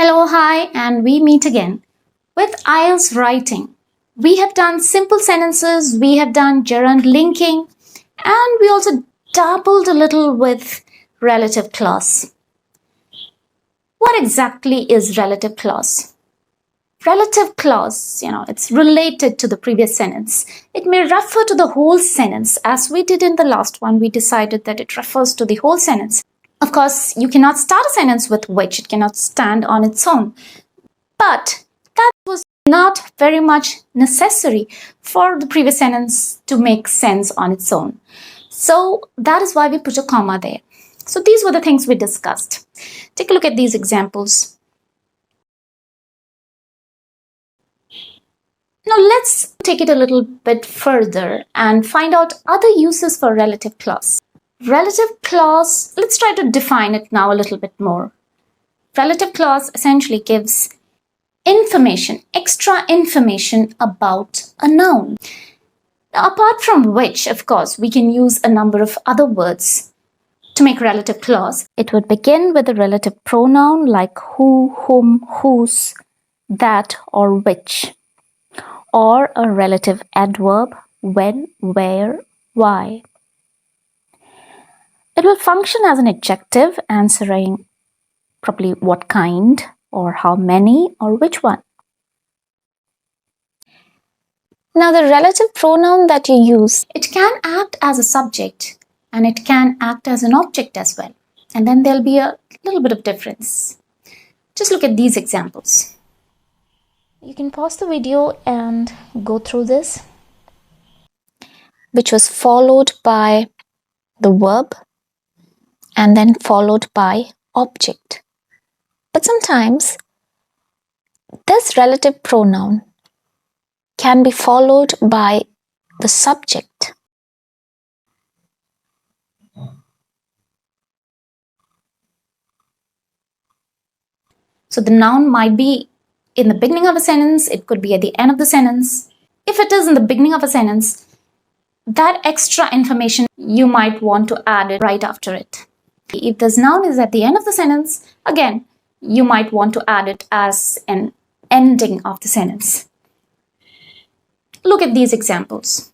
Hello, hi, and we meet again with IELTS writing. We have done simple sentences, we have done gerund linking, and we also dabbled a little with relative clause. What exactly is relative clause? Relative clause, it's related to the previous sentence. It may refer to the whole sentence. As we did in the last one, we decided that it refers to the whole sentence. Of course, you cannot start a sentence with which. It cannot stand on its own. But that was not very much necessary for the previous sentence to make sense on its own. So that is why we put a comma there. So these were the things we discussed. Take a look at these examples. Now let's take it a little bit further and find out other uses for relative clause. Relative clause, let's try to define it now a little bit more. Relative clause essentially gives information, extra information about a noun. Now, apart from which, of course, we can use a number of other words to make relative clause. It would begin with a relative pronoun like who, whom, whose, that, or which, or a relative adverb when, where, why. It will function as an adjective answering probably what kind, or how many, or which one. Now, the relative pronoun that you use, it can act as a subject and it can act as an object as well. And then there'll be a little bit of difference. Just look at these examples. You can pause the video and go through this, which was followed by the verb and then followed by object. But sometimes this relative pronoun can be followed by the subject. So the noun might be in the beginning of a sentence, it could be at the end of the sentence. If it is in the beginning of a sentence, that extra information, you might want to add it right after it. If this noun is at the end of the sentence, again, you might want to add it as an ending of the sentence. Look at these examples.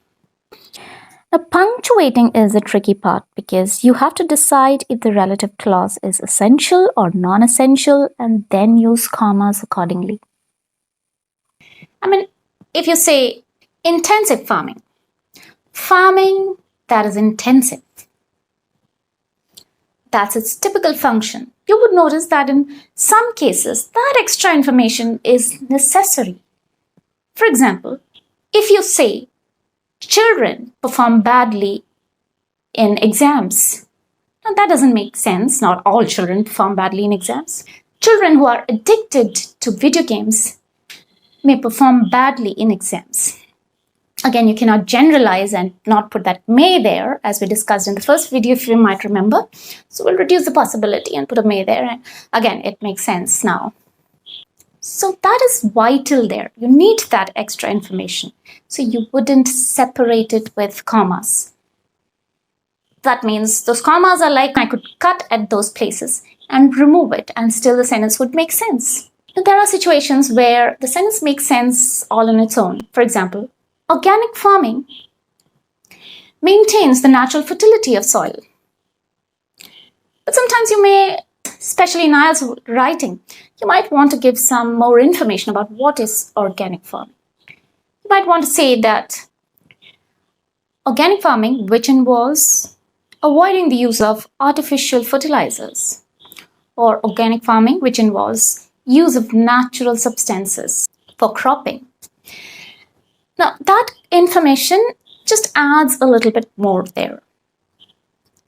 Now, punctuating is a tricky part because you have to decide if the relative clause is essential or non-essential and then use commas accordingly. If you say intensive farming, farming that is intensive, that's its typical function. You would notice that in some cases, that extra information is necessary. For example, if you say children perform badly in exams, now that doesn't make sense. Not all children perform badly in exams. Children who are addicted to video games may perform badly in exams. Again, you cannot generalize and not put that may there, as we discussed in the first video, if you might remember. So we'll reduce the possibility and put a may there. And again, it makes sense now. So that is vital there. You need that extra information. So you wouldn't separate it with commas. That means those commas are like I could cut at those places and remove it and still the sentence would make sense. Now, there are situations where the sentence makes sense all on its own. For example, organic farming maintains the natural fertility of soil. But sometimes you may, especially in IELTS writing, you might want to give some more information about what is organic farming. You might want to say that organic farming, which involves avoiding the use of artificial fertilizers, or organic farming, which involves use of natural substances for cropping. Now, that information just adds a little bit more there.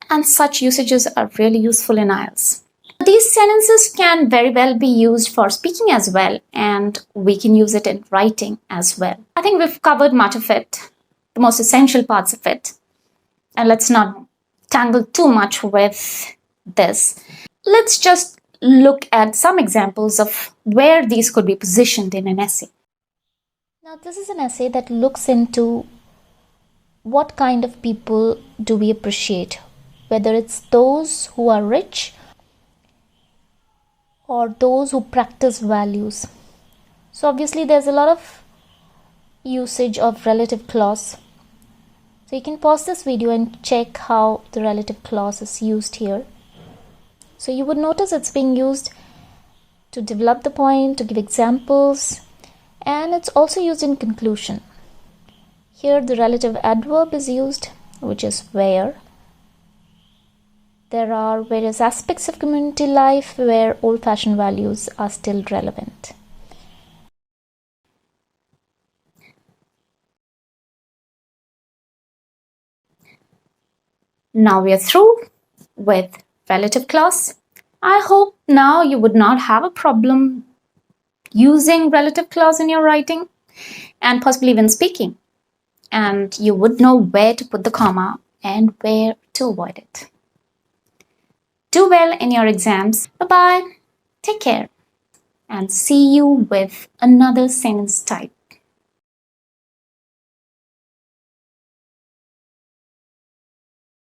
And such usages are really useful in IELTS. These sentences can very well be used for speaking as well, and we can use it in writing as well. I think we've covered much of it, the most essential parts of it. And let's not tangle too much with this. Let's just look at some examples of where these could be positioned in an essay. Now, this is an essay that looks into what kind of people do we appreciate, whether it's those who are rich or those who practice values. So obviously there's a lot of usage of relative clause. So you can pause this video and check how the relative clause is used here. So you would notice it's being used to develop the point, to give examples, and it's also used in conclusion. Here the relative adverb is used, which is where. There are various aspects of community life where old-fashioned values are still relevant. Now we are through with relative clause. I hope now you would not have a problem using relative clause in your writing and possibly even speaking. And you would know where to put the comma and where to avoid it. Do well in your exams. Bye-bye. Take care. And see you with another sentence type.